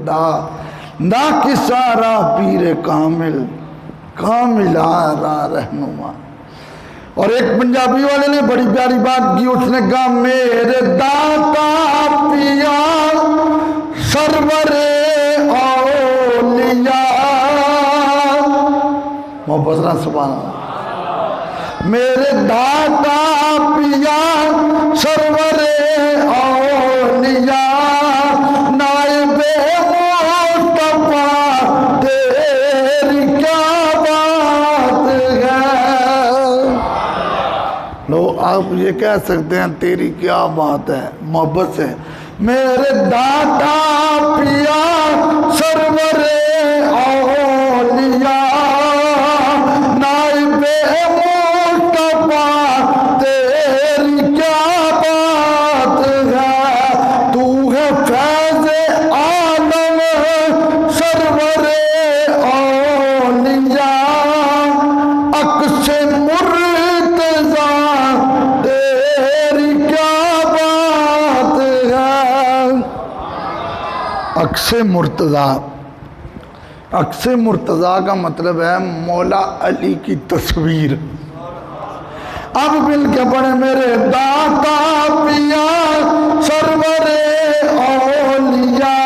دا نا کسارا پیر کامل کاملارا رہنما. اور ایک پنجابی والے نے بڑی پیاری بات کی، اس نے کہا میرے داتا پیا سرور اولیاء. محبت نہ سبحان اللہ. میرے داتا پیا سرور اولیاء نائب مصطفیٰ تیری کیا بات ہے. لو آپ یہ کہہ سکتے ہیں تیری کیا بات ہے محبت سے. میرے داتا پیا سرور اولیاء نائب مصطفیٰ تیری کیا بات ہے. تو ہے فیض عالم سرور اولیاء عکس مرتضیٰ تیری کیا بات ہے. عکس مرتضیٰ، عکس مرتضیٰ کا مطلب ہے مولا علی کی تصویر. اب مل کے پڑھے میرے داتا پیا سرور اولیاء.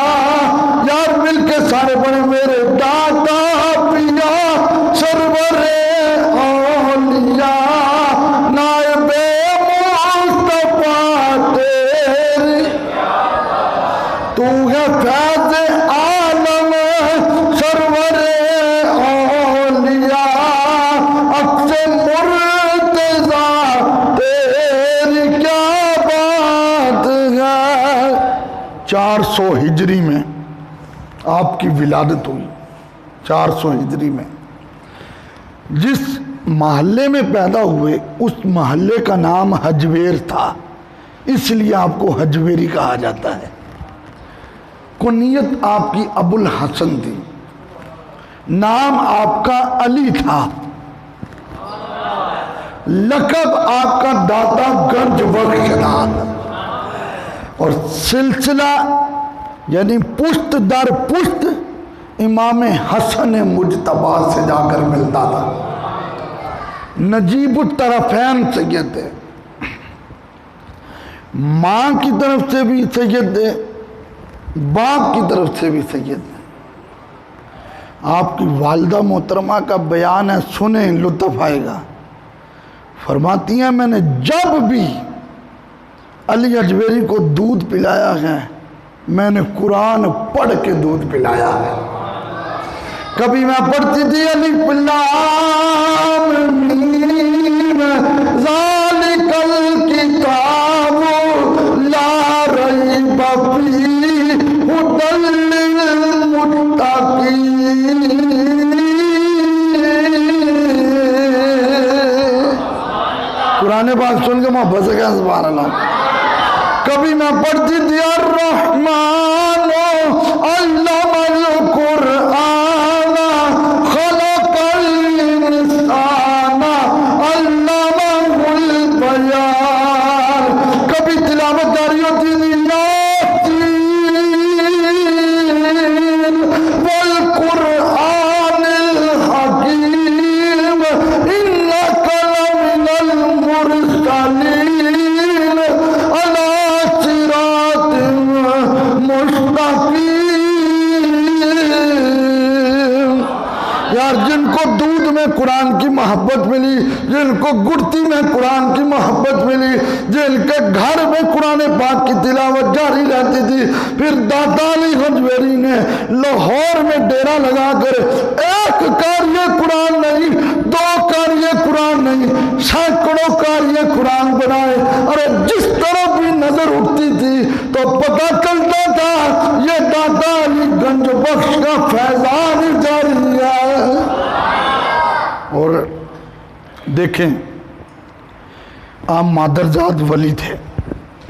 یار مل کے سارے پڑھے میرے داتا پیا سرور اولیاء نائب مصطفیٰ تیری. تو ہے فیض عالم سرور اولیاء عکس مرتضیٰ تیری کیا بات ہے. 400 ہجری میں آپ کی ولادت ہوئی. 400 ہجری میں جس محلے میں پیدا ہوئے اس محلے کا نام حجویر تھا، اس لیے آپ کو حجویری کہا جاتا ہے. کنیت آپ کی ابو الحسن تھی، نام آپ کا علی تھا، لقب آپ کا داتا گنج بخش تھا. اور سلسلہ یعنی پشت در پشت امام حسن مجتبیٰ سے جا کر ملتا تھا. نجیب الطرفین سید تھے، ماں کی طرف سے بھی سید تھے، باپ کی طرف سے بھی سید تھے. آپ کی والدہ محترمہ کا بیان ہے، سنیں لطف آئے گا. فرماتی ہیں میں نے جب بھی علی حجویری کو دودھ پلایا ہے میں نے قرآن پڑھ کے دودھ پلایا ہے. کبھی میں پڑھتی تھی الف لام میم ذالک الکتاب لا ریب فیہ ھدی للمتقین. قرآن پاک سن کے محبت سے کہا سبحان اللہ. کبھی میں پڑھتی تھی الرحمن علم القرآن خلق الانسان علمہ البیان. کبھی تلاوت جاری ہوتی تھی یاسین والقرآن الحکیم انک لمن المرسلین علی صراط مستقیم. یار جن کو دودھ میں قرآن کی محبت ملی، جن کو گڑتی میں قرآن کی محبت ملی، جن کے گھر میں قرآن پاک کی تلاوت جاری رہتی تھی، پھر داتا علی حجویری نے لاہور میں ڈیرا لگا کر ایک کاریہ قرآن نہیں، دو کاریہ قرآن نہیں، سینکڑوں کاریہ قرآن بنائے. اور جس طرح بھی نظر اٹھتی تھی تو پتہ چلتا تھا یہ داتا علی گنج بخش کا فیضان جاری ہے. اور دیکھیں آپ مادرزاد ولی تھے،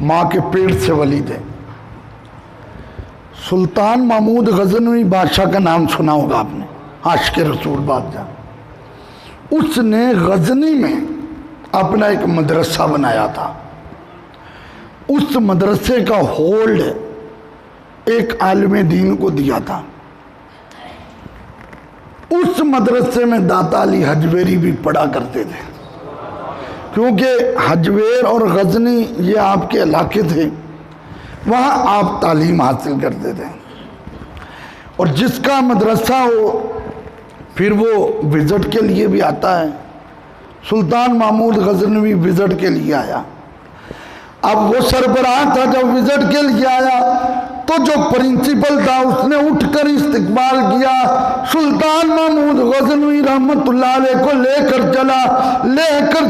ماں کے پیٹ سے ولی تھے. سلطان محمود غزنوی بادشاہ کا نام سنا ہوگا آپ نے، عاشق رسول بادشاہ. اس نے غزنی میں اپنا ایک مدرسہ بنایا تھا. اس مدرسے کا ہولڈ ایک عالم دین کو دیا تھا. اس مدرسے میں داتا علی حجویری بھی پڑھا کرتے تھے، کیونکہ حجویر اور غزنی یہ آپ کے علاقے تھے، وہاں آپ تعلیم حاصل کرتے تھے. اور جس کا مدرسہ ہو پھر وہ وزٹ کے لیے بھی آتا ہے. سلطان محمود غزنوی وزٹ کے لیے آیا. اب وہ سربراہ تھا، جب وزٹ کے لیے آیا تو جو پرنسپل تھا اس نے اٹھ کر استقبال کیا. سلطان محمود غزنوی رحمت اللہ علیہ کو لے کر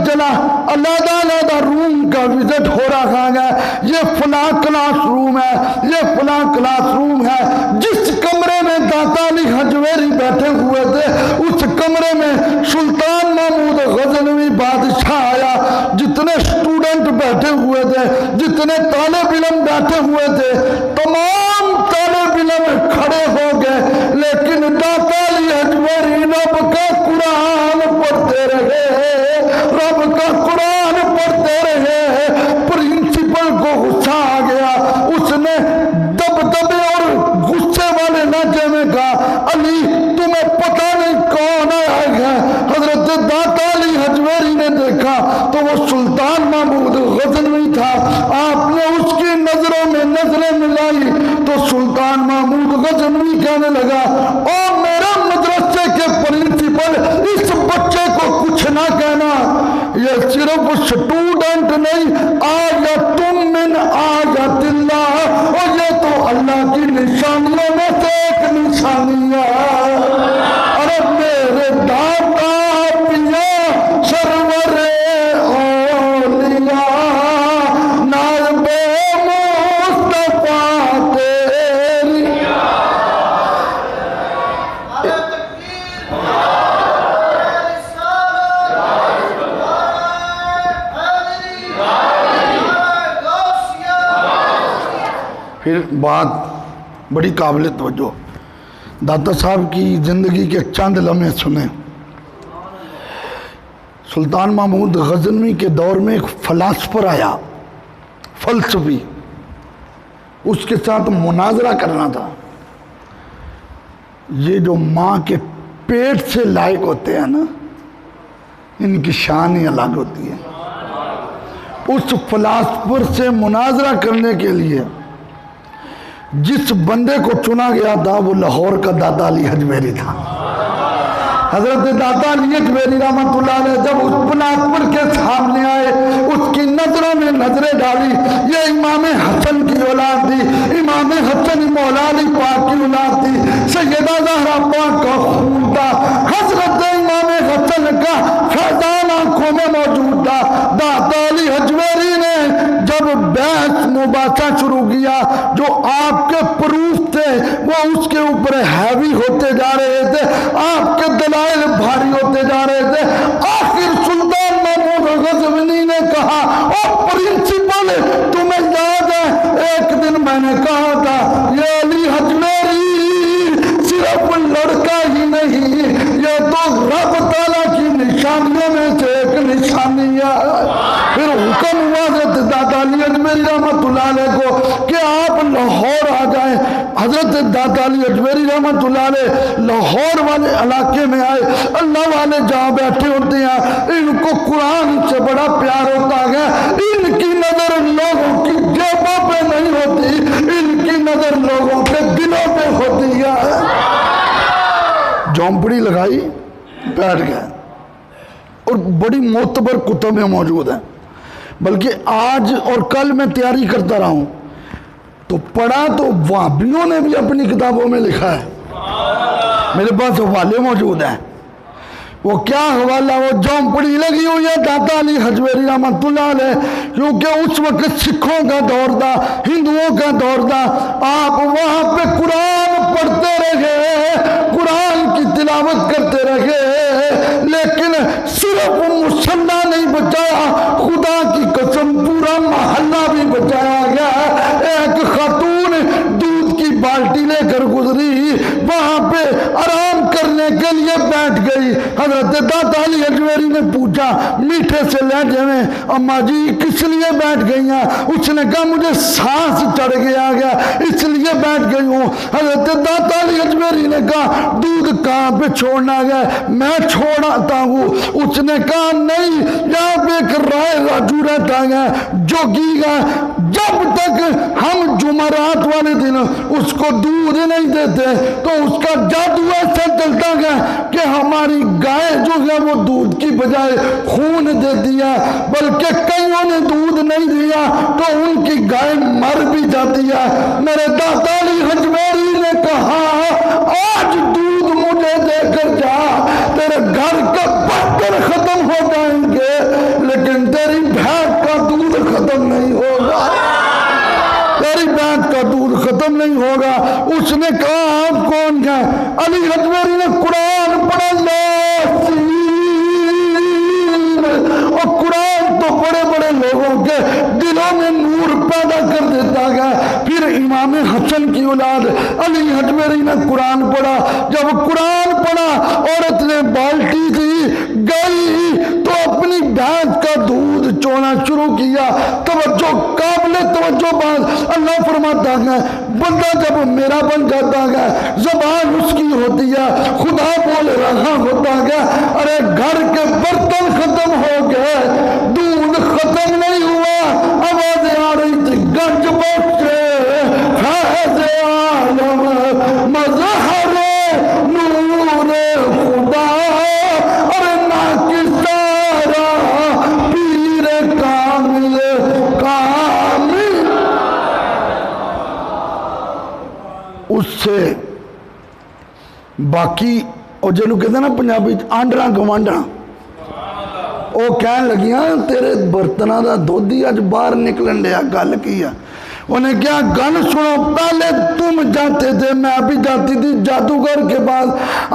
چلا علیحدہ روم کا وزٹ ہو رہا ہے. یہ فلاں کلاس روم ہے، یہ فلاں کلاس روم ہے. جس کمرے میں داتا علی حجویری بیٹھے ہوئے تھے اس کمرے میں سلطان محمود غزنوی بادشاہ آیا. جتنے اسٹوڈنٹ بیٹھے ہوئے تھے، جتنے طالب علم بیٹھے ہوئے تھے، تمام طالب علم کھڑے ہو گئے، لیکن داتا علی حجویری رب کا قرآن پڑھتے رہے، رب کا قرآن پڑھتے رہے. پرنسپل کو غصہ آ گیا. اس نے دبدبے اور غصے والے لہجے میں کہا، علی تمہیں پتہ نہیں کون آیا ہے. حضرت داتا علی حجویری نے دیکھا تو وہ سلطان محمود غزنوی تھا. آپ نے اس کی نظروں میں نظریں ملائی تو سلطان محمود غزنوی کہنے لگا، او میرے مدرسے کے پرنسپل، اس بچے کو کچھ نہ کہنا. یہ صرف اسٹوڈنٹ نہیں، آیۃ من آیات اللہ، اور یہ تو اللہ کی نشانیوں میں سے ایک نشانی ہے. ارے میرے داتا پیا سرور اولیاء نائب مصطفیٰ تیری. پھر بات بڑی قابل توجہ، داتا صاحب کی زندگی کے چند لمحے سنیں. سلطان محمود غزنوی کے دور میں ایک فلاسفر آیا، فلسفی، اس کے ساتھ مناظرہ کرنا تھا. یہ جو ماں کے پیٹ سے لائق ہوتے ہیں نا، ان کی شان ہی الگ ہوتی ہے. اس فلاسفر سے مناظرہ کرنے کے لیے جس بندے کو چنا گیا تھا وہ لاہور کا داتا علی حجویری تھا. حضرت داتا علی حجویری رحمت اللہ علیہ جب اس فلاسفر کے سامنے آئے، اس کی نظروں میں نظریں ڈالی. یہ امام حسن کی اولاد تھی، امام حسن مولا علی پاک کی اولاد تھی، سیدہ زہرا پاک کا خون تھا. حضرت امام حسن کا فیضان آنکھوں میں موجود تھا. داتا علی حجویری نے جب بحث مباحثہ شروع کیا، جو آپ کے پروف تھے وہ اس کے اوپر ہیوی ہوتے جا رہے تھے، آپ کے دلائل بھاری ہوتے جا رہے تھے. آخر سلطان محمود غزنوی نے کہا، او پرنسپل تمہیں یاد ہے ایک دن میں نے کہا تھا یہ علی حجویری صرف لڑکا ہی نہیں، یہ تو رب تعالیٰ کی نشانیوں میں سے ایک نشانی ہے. پھر حکم ہوا حضرت داتا علی حجویری رحمت اللہ علیہ کو کہ آپ لاہور آ جائیں. حضرت داتا علی حجویری رحمت اللہ علیہ لاہور والے علاقے میں آئے. اللہ والے جہاں بیٹھے ہوتے ہیں ان کو قرآن سے بڑا پیار ہوتا ہے. ان کی نظر لوگوں کی جیبوں پہ نہیں ہوتی، ان کی نظر لوگوں کے دلوں پہ ہوتی ہے. جھونپڑی لگائی، بیٹھ گئے، اور بڑی معتبر کتب میں موجود ہیں. بلکہ آج اور کل میں تیاری کرتا رہا ہوں تو پڑھا تو وہابیوں نے بھی اپنی کتابوں میں لکھا ہے. میرے پاس حوالے موجود ہیں. وہ کیا حوالہ؟ وہ جھونپڑی لگی ہوئی ہے داتا علی حجویری رحمت اللہ علیہ، کیونکہ اس وقت سکھوں کا دور تھا، ہندوؤں کا دور تھا. آپ وہاں پہ قرآن پڑھتے رہے، قرآن کی تلاوت کرتے رہے، لیکن صرف مسلح نہیں بچایا، خدا کی قسم پورا محلہ بھی بچایا گیا. ایک خاتون دودھ کی بالٹی لے کر گزری، وہاں پہ آرام کرنے کے کے لیے بیٹھ گئی۔ حضرت داتا علی اجمیری نے پوچھا میٹھے سے لہجے میں، اماں جی کس لیے بیٹھ گئی ہیں؟ اس نے کہا مجھے سانس چڑھ گیا اس لیے بیٹھ گئی ہوں۔ حضرت داتا علی اجمیری نے کہا دودھ کہاں پہ چھوڑنا گیا؟ میں چھوڑاتا ہوں۔ اس نے کہا نہیں، یہاں پہ ایک رائے راجو رہتا ہے جوگی گا، جب تک ہم جمعرات والے دن اس کو دودھ نہیں دیتے تو اس کا جادو ایسا چلتا گیا کہ ہماری گائے جو ہے وہ دودھ کی بجائے خون دیتی ہے، بلکہ کئیوں نے دودھ نہیں دیا تو ان کی گائے مر بھی جاتی ہے۔ میرے داتا علی اجمیری نے کہا آج دودھ مجھے دے کر جا، تیرے گھر کا برتن ختم ہو جائیں گے لیکن تیری بھینس کا دودھ ختم نہیں ہوگا، تیری بھینس کا دودھ ختم نہیں ہوگا۔ اس نے کہا آپ کون ہیں؟ علی اجمیری نے قرآن پڑھا یاسین، اور قرآن تو بڑے بڑے لوگوں کے دلوں میں نور پیدا کر دیتا گیا۔ پھر امام حسن کی اولاد علی اجمیری نے قرآن پڑھا، جب قرآن پڑھا عورت نے بالٹی دی گئی تو اپنی بھینس کا دودھ چونا شروع کیا۔ توجہ، قابل توجہ بات، اللہ فرماتا ہے بندہ جب میرا بن جاتا ہے زبان اس کی ہوتی ہے، خدا بول رہا ہوتا ہے ارے گھر کے برتن ختم ہو گئے دودھ ختم نہیں ہوا، آوازیں آ رہی تھی گنج بخشے فیض عالم مظہر نور خدا، ارے نا کی سارا پیر کامل کامل۔ اس سے باقی اور جنہوں کہتے ہیں نا پنجابی آنڈرا گوانڈا، وہ کہنے لگیاں تیرے برتنہ دا دودھی اج باہر نکلن دیا، گل کیا انہیں کیا گل سنو، پہلے تم جاتے تھے میں بھی جاتی تھی جادوگر کے پاس،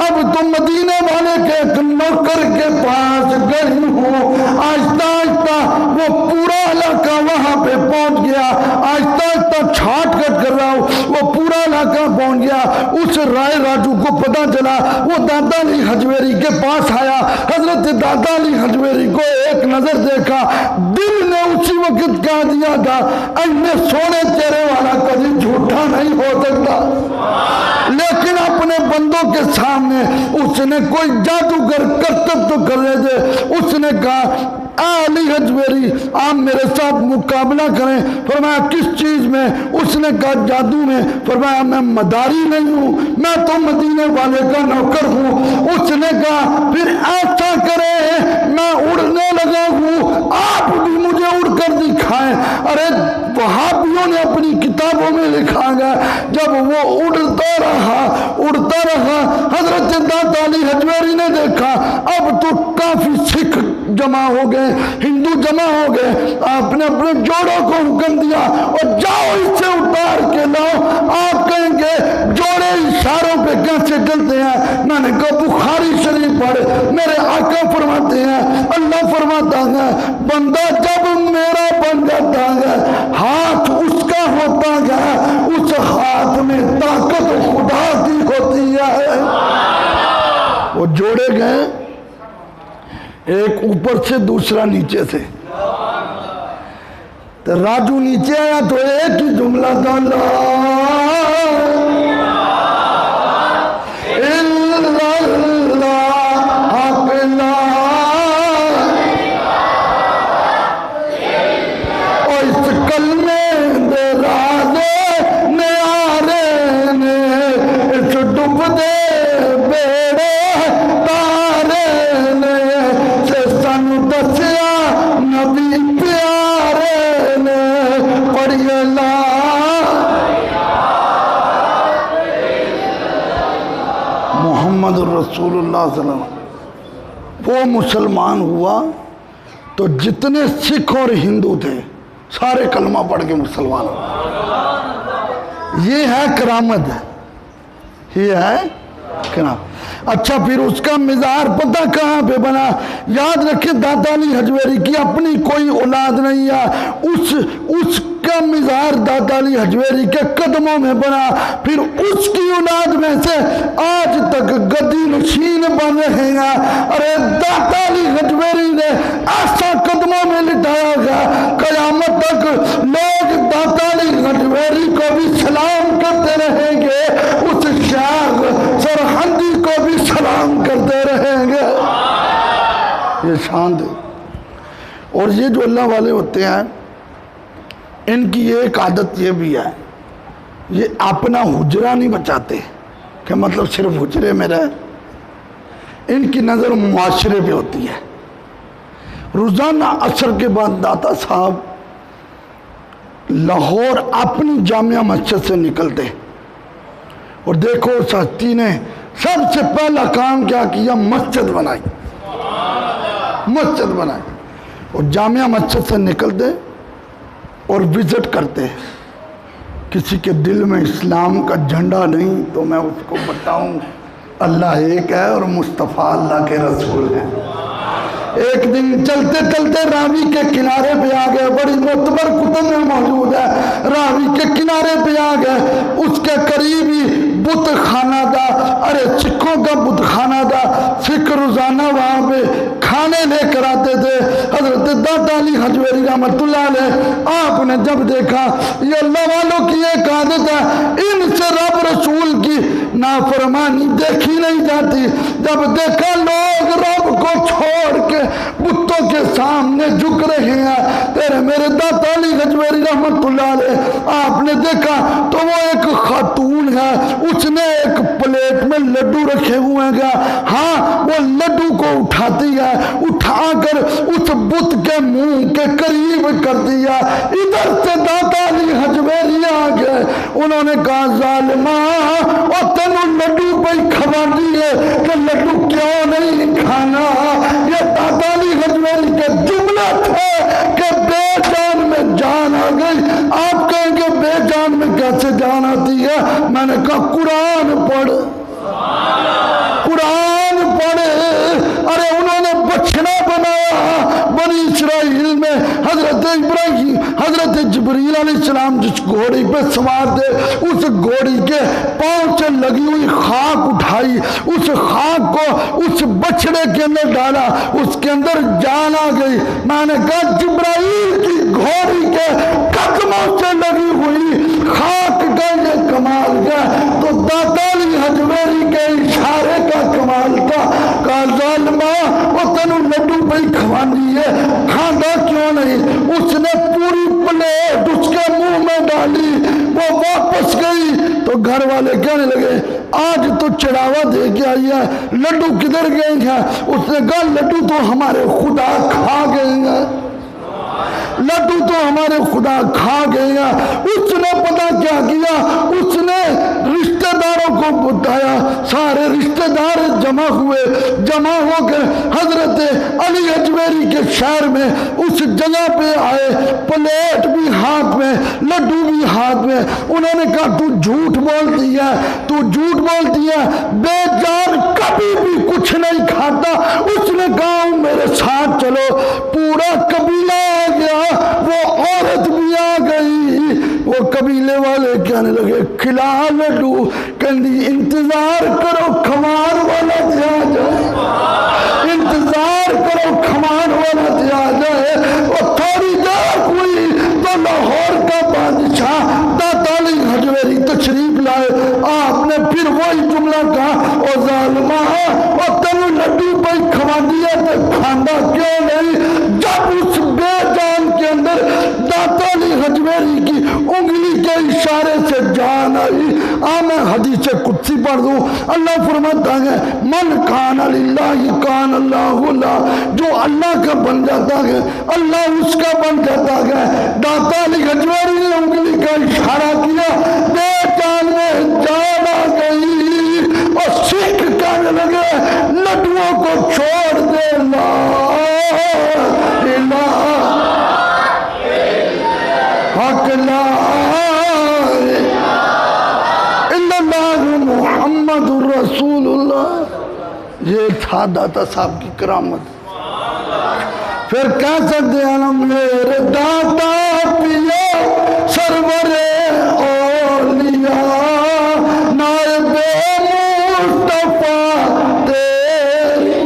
اب تم مدینے والے کے ایک نوکر کے پاس گئی ہوں، آہستہ آہستہ وہ پورا علاقہ وہاں پہ پہنچ گیا، آہستہ آہستہ چھاٹ کٹ کر رہا ہوں وہ پورا علاقہ پہنچ گیا۔ اس رائے راجو کو پتا چلا، وہ داتا علی اجمیری کے پاس آیا، حضرت داتا علی اجمیری کو ایک نظر دیکھا، دل نے اسی وقت کہہ دیا تھا اینے سونے چہرے والا کبھی جھوٹا نہیں ہو سکتا، لیکن اپنے بندوں کے سامنے اس نے کوئی جادوگر کرتب تو کر رہے تھے، اس نے کہا علی اجمیری آپ میرے ساتھ مقابلہ کریں۔ فرمایا کس چیز میں؟ اس نے کہا جادو میں۔ فرمایا میں مداری نہیں ہوں، میں تو مدینے والے کا نوکر ہوں۔ اس نے کہا پھر ایسا کریں میں اڑنے لگا ہوں، آپ بھی مجھے اڑ کر دکھائیں۔ ارے وہابیوں نے اپنی کتابوں میں لکھا گیا جب وہ اڑتا رہا حضرت داتا علی اجمیری نے دیکھا اب تو کافی سکھ جمع ہو گئے، ہندو جمع ہو گئے، آپ نے اپنے جوڑوں کو حکم دیا اور جاؤ اس سے اتار کے لاؤ۔ آپ کہیں گے جوڑے اشاروں پہ کیسے چلتے ہیں؟ میں نے کہا بخاری شریف پڑھ، میرے آقا فرماتے ہیں اللہ فرماتا ہے بندہ جب میرا بن جاتا ہے ہاتھ اس کا ہوتا ہے، اس ہاتھ میں طاقت خدا کی ہوتی ہے۔ وہ جوڑے گئے ایک اوپر سے دوسرا نیچے سے، تو راجو نیچے آیا تو ایک ہی جملہ تھا لا الا اللہ حق لا، اور اس کلمے دے رازے نیارے نے اس ڈوب دے بیڑے تارے نے سے سن دسیا نبی پیارے نے پڑھیے لا محمد رسول اللہ صلی اللہ علیہ وسلم۔ وہ مسلمان ہوا تو جتنے سکھ اور ہندو تھے سارے کلمہ پڑھ کے مسلمان ہوئے۔ یہ ہے کرامت، یہ ہے کرامت۔ اچھا پھر اس کا مزار پتہ کہاں پہ بنا؟ یاد رکھیں داتا علی اجمیری کی اپنی کوئی اولاد نہیں ہے، اس کا مزار داتا علی اجمیری کے قدموں میں بنا، پھر اس کی اولاد میں سے آج تک گدی نشین ہیں. ارے داتا علی حجویری نے ایسا قدموں میں لٹایا گیا قیامت تک لوگ داتا علی حجویری کو بھی سلام کرتے رہیں گے, اس شیخ سرہندی کو بھی سلام کرتے رہیں گے. یہ شان دے. اور یہ جو اللہ والے ہوتے ہیں ان کی ایک عادت یہ بھی ہے, یہ اپنا حجرہ نہیں بچاتے کہ مطلب صرف حجرے میں رہے, ان کی نظر معاشرے پہ ہوتی ہے. روزانہ عصر کے بعد داتا صاحب لاہور اپنی جامعہ مسجد سے نکلتے اور دیکھو اس ہستی نے سب سے پہلا کام کیا کیا, مسجد بنائی, مسجد بنائی. اور جامعہ مسجد سے نکلتے اور وزٹ کرتے. کسی کے دل میں اسلام کا جھنڈا نہیں تو میں اس کو بتاؤں اللہ ایک ہے اور مصطفیٰ اللہ کے رسول ہیں. ایک دن چلتے چلتے راوی کے کنارے پہ آ گئے, بڑی معتبر کتب میں موجود ہے, راوی کے کنارے پہ آ گئے, اس کے قریب ہی بت خانہ تھا, ارے سکھوں کا بت خانہ تھا. سکھ روزانہ وہاں پہ کھانے لے کر آتے تھے. حضرت داتا علی حجویری رحمۃ اللہ علیہ آپ نے جب دیکھا یہ اللہ والوں کی ایک عادت ہے, ان سے رب رسول کی نافرمانی دیکھی نہیں جاتی. جب دیکھا لوگ رب کو چھوڑ کے بتوں کے سامنے جھک رہے ہیں, تیرے میرے داتا علی حجویری رحمۃ اللہ علیہ آپ نے دیکھا تو وہ ایک خاتون ہے, اس نے ایک پلیٹ میں لڈو رکھے ہوئے ہیں. ہاں وہ لڈو کو اٹھاتی ہے, اٹھا کر اس بت کے منہ کے قریب کر دیا. ادھر سے داتا علی حجویری آ گئے, انہوں نے کہا ظالمہ اور تینوں لڈو پہ کھوا دیے کہ لڈو کیوں نہیں کھانا. یہ داتا علی حجویری کے جملہ تھے کہ بے جان میں جان آ گئی. آپ کہیں گے بے جان میں کیسے جان آتی ہے؟ میں نے کہا قرآن پڑھ, قرآن پڑھے. ارے انہوں نے بچھڑا بنایا بنی اسرائیل میں. حضرت ابراہیم حضرت جبریل علیہ السلام جس گھوڑی پہ سوار تھے, اس گھوڑی کے پاؤں سے لگی ہوئی خاک اٹھائی, اس خاک کو اس بچڑے کے اندر ڈالا, اس کے اندر جان آ گئی. میں نے کہا جبرائیل کی گھوڑی کے قدموں سے لگی ہوئی خاک کا یہ کمال ہے تو داتا علی حجویری کے اشارے کا کمال تھا. کہا ظالمہ وہ تینوں لڈو پہ کھوانی ہے, کھانا کیوں نہیں؟ اس نے پوری پلیٹ اس کے منہ میں ڈالی, وہ واپس گئی تو گھر والے کہنے لگے آج تو چڑھاوا دے کے آئی ہے, لڈو کدھر گئے ہیں؟ اس نے کہا لڈو تو ہمارے خدا کھا گئے ہیں, لڈو تو ہمارے خدا کھا گئے ہیں. اس نے پتا کیا کیا, اس نے رشتہ داروں کو بتایا, سارے رشتہ دار جمع ہوئے, جمع ہو کر حضرت علی حجویری کے شہر میں اس جگہ پہ آئے, پلیٹ بھی ہاتھ میں, لڈو بھی ہاتھ میں. انہوں نے کہا تو جھوٹ بولتی ہے, تو جھوٹ بولتی ہے, بے جان کبھی بھی کچھ نہیں کھاتا. اس نے کہا میرے ساتھ چلو. پورا قبیلہ آ گیا, وہ عورت بھی آ گئی. وہ قبیلے والے کہنے لگے کھلا لڈو, کہندی انتظار کرو کھوان والا دیا جائے, انتظار کرو کھوان والا دیا جائے. اور تھوڑی دیر ہوئی تو لاہور کا بادشاہ داتا علی حجویری تشریف لائے. آپ نے پھر وہی جملہ کہا او ظالمہ اور تینوں لڈو پہ کھوا دیا تو کھانا کیوں نہیں؟ جب اس بے جان کے اندر داتا علی حجویری کی انگلی کے اشارے سے جان آئی. میں حدیث قدسی پڑھ دوں. اللہ فرماتا ہے من کان للہ کان اللہ لا, جو اللہ کا بن جاتا ہے اللہ اس کا بن جاتا ہے. داتا علی حجویری نے انگلی کا اشارہ کیا, بے جان میں جان آ گئی اور سکھ کہنے لگے لڈوؤں کو چھوڑ دے, لا الہ حق لا الا اللہ محمد رسول اللہ. یہ تھا داتا صاحب کی کرامت. پھر کہہ سکتے ہیں میرے داتا پیا سرور اولیاء نائب مصطفیٰ تیری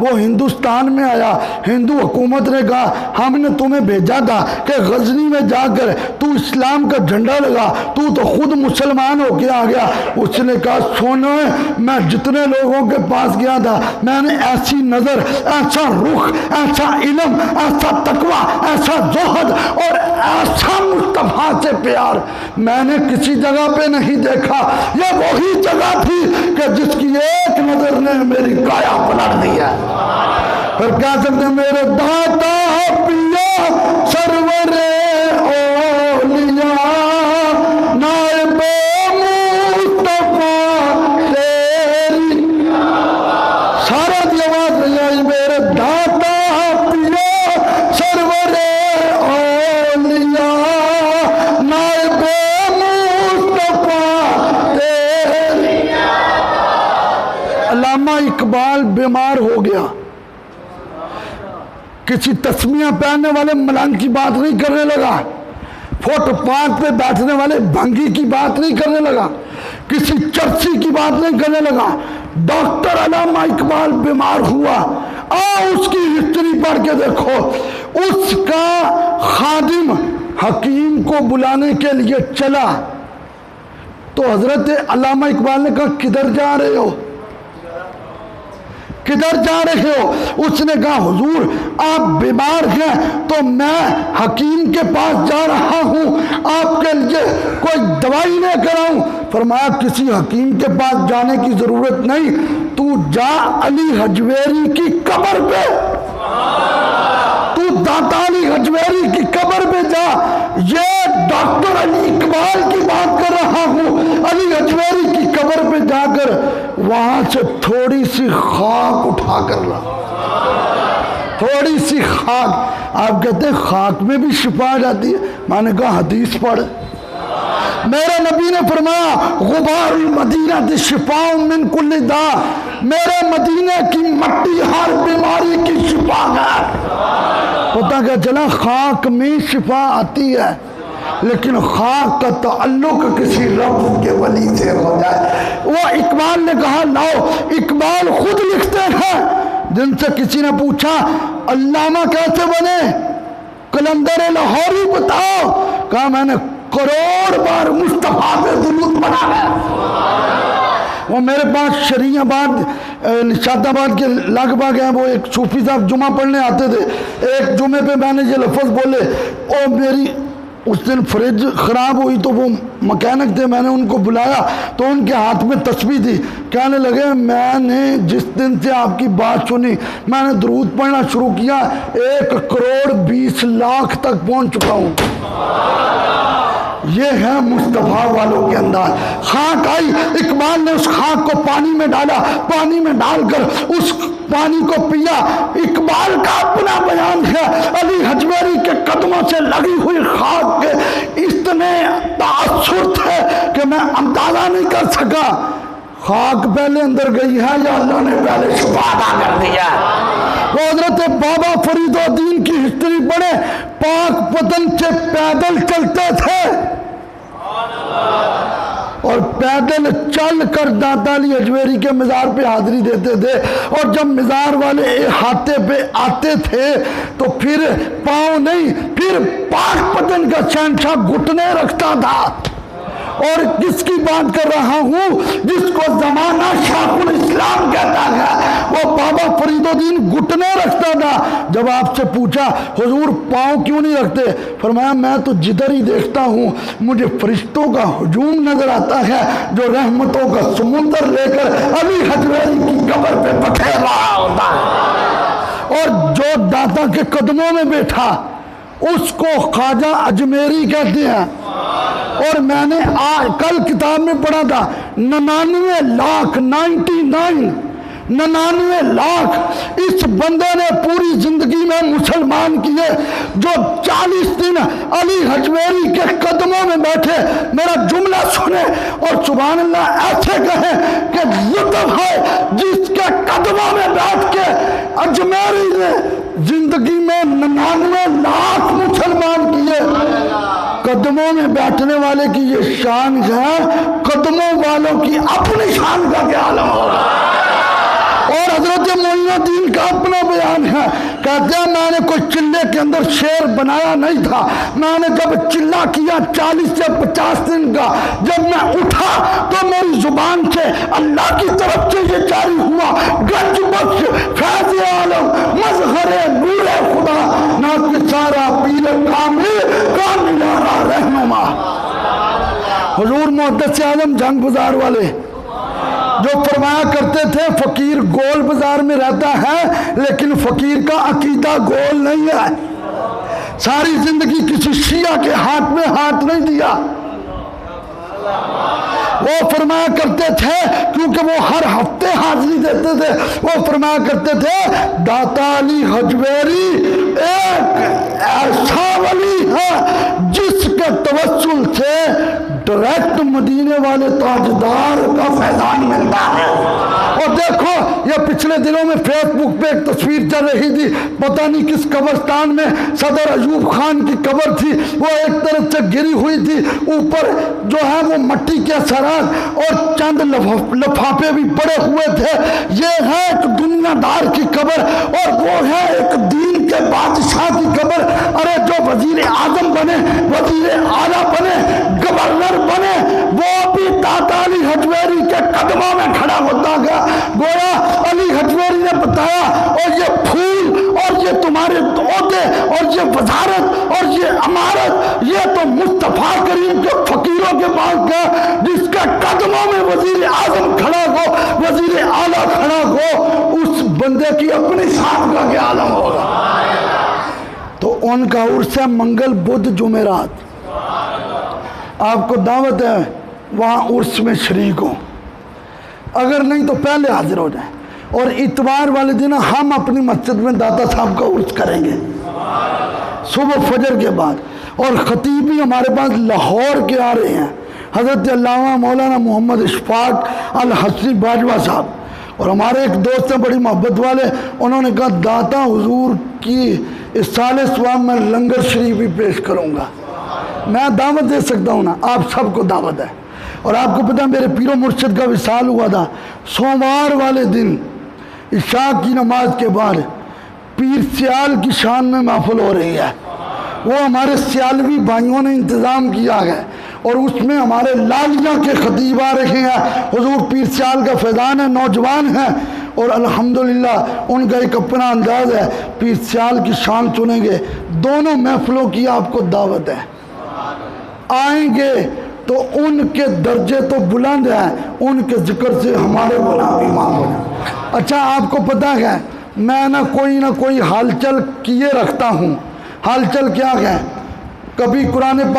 وہ ہندوستان میں آیا، ہندو حکومت نے کہا ہم نے تمہیں بھیجا تھا کہ غزنی میں جا کر تو اسلام کا جھنڈا لگا، تو خود مسلمان ہو کے آ گیا۔ اس نے کہا سنو، میں جتنے لوگوں کے پاس گیا تھا میں نے ایسی نظر، ایسا رخ، ایسا علم، ایسا تقوی، ایسا زہد اور ایسا مصطفیٰ سے پیار میں نے کسی جگہ پہ نہیں دیکھا۔ یہ وہی جگہ تھی کہ جس کی ایک نظر نے میری کایا پلٹ دی ہے۔ پھر کہہ سکتے ہیں میرے داتا پیا سرور اولیاء نائب مصطفیٰ تیری، سارا دی آواز نہیں آئی، میرے داتا پیا سرور اولیاء نائب مصطفیٰ تیری۔ علامہ اقبال بیمار ہو گیا، کسی تسمیہ پہننے والے ملنگ کی بات نہیں کرنے لگا، فوٹ پاتھ پہ بیٹھنے والے بھنگی کی بات نہیں کرنے لگا، کسی چرسی کی بات نہیں کرنے لگا۔ ڈاکٹر علامہ اقبال بیمار ہوا، اس کی ہسٹری پڑھ کے دیکھو، اس کا خادم حکیم کو بلانے کے لیے چلا تو حضرت علامہ اقبال نے کہا کدھر جا رہے ہو، کدھر جا رہے ہو؟ اس نے کہا حضور آپ بیمار ہیں تو میں حکیم کے پاس جا رہا ہوں، آپ کے لیے کوئی دوائی لے کر آؤں۔ فرمایا کسی حکیم کے پاس جانے کی ضرورت نہیں، تو جا علی حجویری کی قبر پہ، تو داتا علی حجویری کی قبر پہ جا۔ یہ ڈاکٹر علی اقبال کی بات کر رہا ہوں، علی حجویری کی قبر پہ جا کر وہاں سے تھوڑی سی خاک اٹھا کر لا، تھوڑی سی خاک۔ آپ کہتے ہیں خاک میں بھی شفا آ جاتی ہے؟ میں نے کہا حدیث پڑھ، میرے نبی نے فرمایا غبار المدینہ شفاء من کل داء، میرے مدینے کی مٹی ہر بیماری کی شفا ہے۔ پتہ کیا چلا خاک میں شفا آتی ہے، لیکن خاک کا تعلق کسی رب کے ولی سے ہو جائے۔ وہ اقبال نے کہا لاؤ، اقبال خود لکھتے ہیں، جن سے کسی نے پوچھا علامہ کیسے بنے، قلندر لاہوری بتاؤ، کہا میں نے کروڑ بار مصطفیٰ پہ درود پڑھا ہے۔ وہ میرے پاس شریع آباد نشاد آباد کے لگ بھگ ہیں، وہ ایک صوفی صاحب جمعہ پڑھنے آتے تھے، ایک جمعے پہ میں نے یہ لفظ بولے، اور میری اس دن فریج خراب ہوئی تو وہ مکینک تھے، میں نے ان کو بلایا تو ان کے ہاتھ میں تسبیح تھی، کہنے لگے میں نے جس دن سے آپ کی بات سنی میں نے درود پڑھنا شروع کیا 1,20,00,000 تک پہنچ چکا ہوں۔ یہ ہے مصطفیٰ والوں کے انداز۔ خاک آئی، اقبال نے اس خاک کو پانی میں ڈالا، پانی میں ڈال کر اس پانی کو پیا۔ اقبال کا اپنا بیان ہے، علی حجویری کے قدموں سے لگی ہوئی خاک کے اتنے تاثر تھے کہ میں اندازہ نہیں کر سکا۔ خاک پہلے اندر گئی ہے یا اللہ نے پہلے شفا عطا کر دیا؟ وہ حضرت بابا فرید الدین کی ہسٹری پڑھے، پاک پتن سے پیدل چلتے تھے اور پیدل چل کر داتا علی حجویری کے مزار پہ حاضری دیتے تھے، اور جب مزار والے احاطے پہ آتے تھے تو پھر پاؤں نہیں، پھر پاک پتن کا شہنشاہ گھٹنے رکھتا تھا۔ اور کس کی بات کر رہا ہوں؟ جس کو زمانہ شاہ الاسلام کہتا ہے، وہ بابا فرید الدین گھٹنے رکھتا تھا۔ جب آپ سے پوچھا حضور پاؤں کیوں نہیں رکھتے؟ فرمایا میں تو جدھر ہی دیکھتا ہوں مجھے فرشتوں کا ہجوم نظر آتا ہے جو رحمتوں کا سمندر لے کر علی حجویری کی قبر پہ بکھیر رہا ہوتا ہے۔ اور جو داتا کے قدموں میں بیٹھا اس کو خواجہ اجمیری کہتے ہیں۔ اور میں نے کل کتاب میں پڑھا تھا 99 لاکھ اس بندے نے پوری زندگی میں مسلمان کیے، جو 40 دن علی حجویری کے قدموں میں بیٹھے۔ میرا جملہ سنیں اور سبحان اللہ ایسے کہیں کہ لطف ہے جس کے قدموں میں بیٹھ کے اجمیری نے زندگی میں 99 لاکھ مسلمان کیے۔ قدموں میں بیٹھنے والے کی یہ شان ہے، قدموں والوں کی اپنی شان کا کیا عالم ہوگا۔ اور حضرت معین اپنا دین کا اپنا بیان ہے. کہتے ہیں میں نے کوئی چلے کے اندر شعر بنایا نہیں تھا. میں نے جب چلا کیا 40 سے 50 دن کا، جب میں اٹھا تو میری زبان سے اللہ کی طرف سے یہ جاری ہوا، گنج بخش فیض عالم مظہر نور خدا ناک سارا پیر کامل کامل رہنما. حضور محدث اعظم جنگ بازار والے جو فرمایا کرتے تھے فقیر گول بازار میں رہتا ہے لیکن فقیر کا عقیدہ گول نہیں ہے. ساری زندگی کسی شیعہ کے ہاتھ میں ہاتھ نہیں دیا. وہ فرمایا کرتے تھے کیونکہ وہ ہر ہفتے حاضری دیتے تھے، وہ فرمایا کرتے تھے داتا علی حجویری ایک ایسا ولی ہے جس کے توسل سے ڈائریکٹ مدینے والے تاجدار کا فیضان ملتا ہے. اور دیکھو یہ پچھلے دنوں میں فیس بک پہ ایک تصویر چل رہی تھی، پتہ نہیں کس قبرستان میں صدر ایوب خان کی قبر تھی، وہ ایک طرف سے گری ہوئی تھی، اوپر جو ہے وہ مٹی کے اثرات اور چند لفافے بھی پڑے ہوئے تھے. یہ ہے ایک دنیا دار کی قبر اور وہ ہے ایک دین کے بادشاہ کی قبر. ارے جو وزیر اعظم بنے، وزیر اعلیٰ بنے، گورنر بنے، وہ بھی داتا علی حجویری کے قدموں میں کھڑا ہوتا گیا. گویا علی حجویری نے بتایا اور یہ پھول اور یہ تمہارے عہدے اور یہ وزارت اور یہ امارت یہ تو مصطفیٰ کریم کے فقیروں کے پاس گیا. جس کے قدموں میں وزیر اعظم کھڑا ہو، وزیر اعلیٰ کھڑا ہو، اس بندے کی اپنی سابقہ کے عالم ہوگا. تو ان کا عرس ہے منگل بدھ جمعرات. آپ کو دعوت ہے وہاں عرس میں شریک ہوں، اگر نہیں تو پہلے حاضر ہو جائیں. اور اتوار والے دن ہم اپنی مسجد میں داتا صاحب کا عرس کریں گے صبح فجر کے بعد. اور خطیب بھی ہمارے پاس لاہور کے آ رہے ہیں، حضرت علامہ مولانا محمد اشفاق الحسنی باجوہ صاحب. اور ہمارے ایک دوست ہیں بڑی محبت والے، انہوں نے کہا داتا حضور کی اس سال ثواب میں لنگر شریف بھی پیش کروں گا. میں دعوت دے سکتا ہوں نا، آپ سب کو دعوت ہے. اور آپ کو پتہ میرے پیر و مرشد کا وصال ہوا تھا، سوموار والے دن عشاء کی نماز کے بعد پیر سیال کی شان میں محفل ہو رہی ہے. وہ ہمارے سیالوی بھائیوں نے انتظام کیا ہے اور اس میں ہمارے لالیہ کے خطیب آ رہے ہیں. حضور پیر سیال کا فیضان ہے، نوجوان ہیں اور الحمدللہ ان کا ایک اپنا انداز ہے. پیر سیال کی شان سنیں گے. دونوں محفلوں کی آپ کو دعوت ہے. آئیں گے تو ان کے درجے تو بلند ہیں، ان کے ذکر سے ہمارے گناہ بھی معاف ہو جائیں. اچھا آپ کو پتہ ہے میں نہ کوئی حال چل کیے رکھتا ہوں. حال چل کیا ہے؟ کبھی قرآن پاک